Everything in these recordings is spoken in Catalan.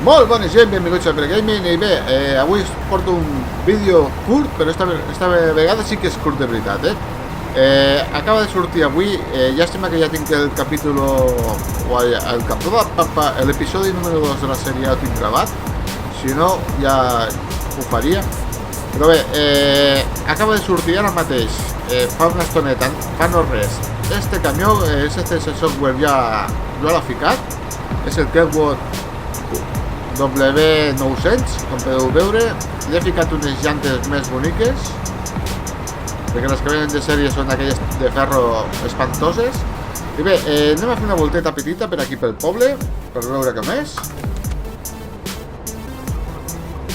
Molt bones gent, benvinguts a Pregaming. I bé, avui us porto un vídeo curt, però esta vegada sí que és curt de veritat, acaba de sortir avui, llàstima que ja tinc el capítol o l'episodi número 2 de la sèrie ja ho tinc gravat, si no ja ho faria, però bé, acaba de sortir ara mateix, fa una estoneta, fa no res, este camió, SCS Software ja l'ha ficat, és el Kenworth W900, com podeu veure. Li he ficat unes llantes més boniques, perquè les que venen de sèrie són aquelles de ferro espantoses. I bé, anem a fer una volteta petita per aquí pel poble, per veure com és.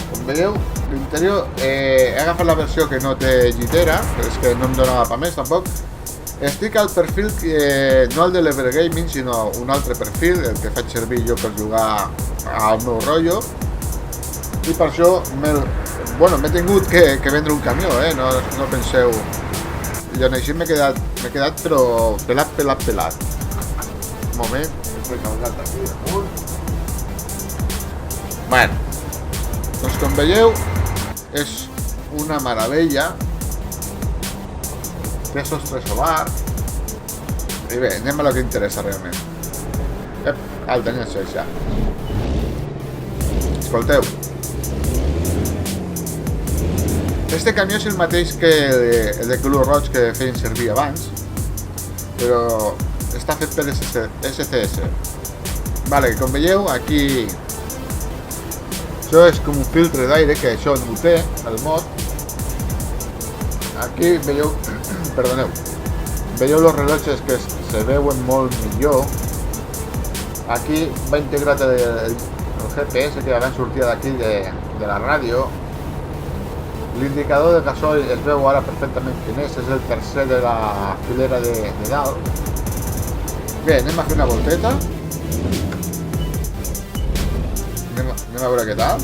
Com veieu, l'interior, he agafat la versió que no té llitera, però és que no em donava pa més tampoc. Estic al perfil, no el de l'Evergaming, sinó un altre perfil, el que faig servir jo per jugar al meu rotllo. I per això m'he tingut que vendre un camió, no penseu. I en així m'he quedat però pelat. Un moment, he carregat aquí damunt. Bueno, doncs com veieu, és una meravella. Té sostre solar. I bé, anem a lo que interessa realment. El tenia ja. Escolteu, este camió és el mateix que el de color roig que feien servir abans, però està fet per SCS. Vale, com veieu, aquí això és com un filtre d'aire, que això no ho té, el mod. Aquí veieu, perdoneu, veieu els rellotges que se veuen molt millor. Aquí va integrat el GPS que abans sortia d'aquí de la ràdio. L'indicador de gasoil es veu ara perfectament quin és el tercer de la filera de dalt. Bé, anem a fer una volteta. Anem a veure què tal.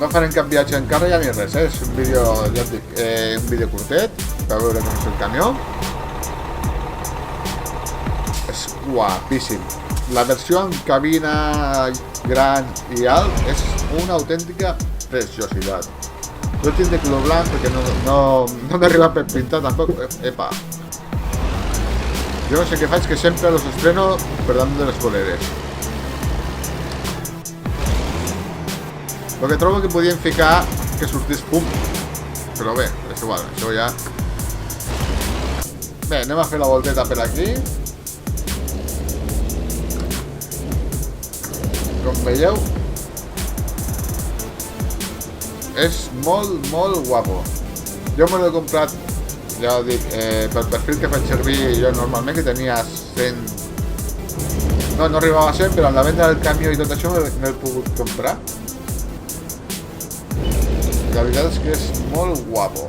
No farem cap viatge en càrrega ni res, és un vídeo, ja et dic, un vídeo curtet per veure com és el camió. És guapíssim. La versió amb cabina gran i alt és una autèntica preciositat. Jo tinc de color blanc perquè no m'he arribat per pintar tampoc. Epa, jo no sé què faig, que sempre los estreno per damunt de les voleres. Lo que trobo que podien ficar que sortís fum, però bé, és igual, això ja. Bé, anem a fer la volteta per aquí. Com veieu, és molt guapo. Jo me l'he comprat, ja ho dic, pel perfil que faig servir jo normalment, que tenia 100... No arribava a 100, però amb la venda del camió i tot això m'he pogut comprar. La veritat és que és molt guapo.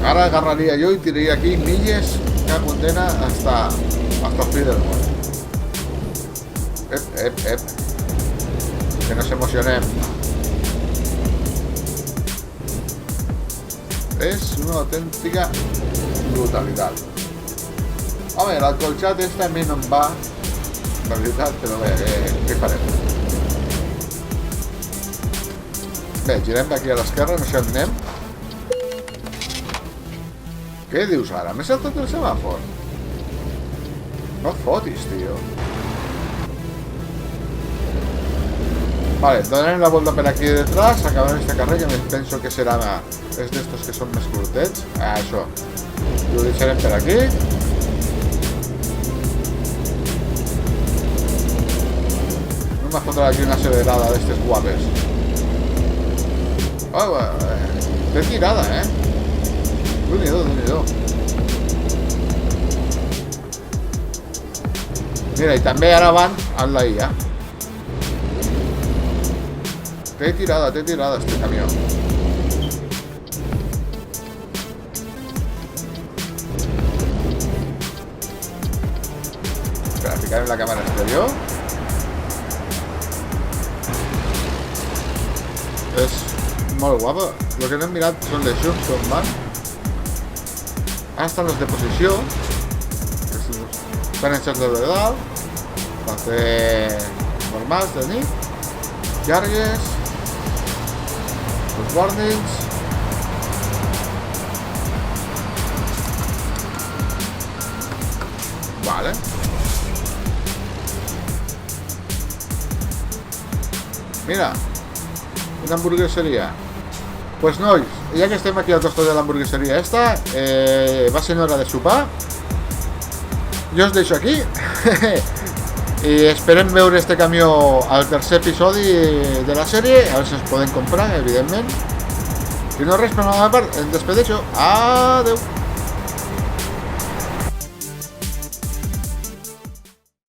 Ara agarraria jo i tiraria aquí milles cap condena hasta el fi del món. Ep. Que nos emocionem. És una autèntica brutalitat. Home, l'alcolxat este a mi no em va, la veritat, però bé, què farem? Bé, girem d'aquí a l'esquerra, no sé on anem. Què dius ara? M'he saltat el semàfor? No et fotis, tio. Vale, donarem la volta per aquí detrás, acabem esta carrera, que penso que serà és d'estos que són més curtets. Això. I ho deixarem per aquí. Anem a fotre aquí una acelerada d'estes guapes. Oh, té tirada, Déu-n'hi-do. Mira, i també ara van amb la IA. Té tirada este camió. Espera, ficarem la càmera exterior. És molt guapa. Lo que no hem mirat són les llums com van. Ara estan les de posició. estan hechos de verdad, va fer normals de nit, llargues, els warnings. Vale. Mira, una hamburgueseria. Pues nois, ja que estem aquí al costat de l'hamburgueseria esta, va ser hora de sopar. Jo us deixo aquí i esperem veure este camió al tercer episodi de la sèrie, a veure si ens podem comprar, evidentment. I no res, per la meva part, em despedeixo. Adeu.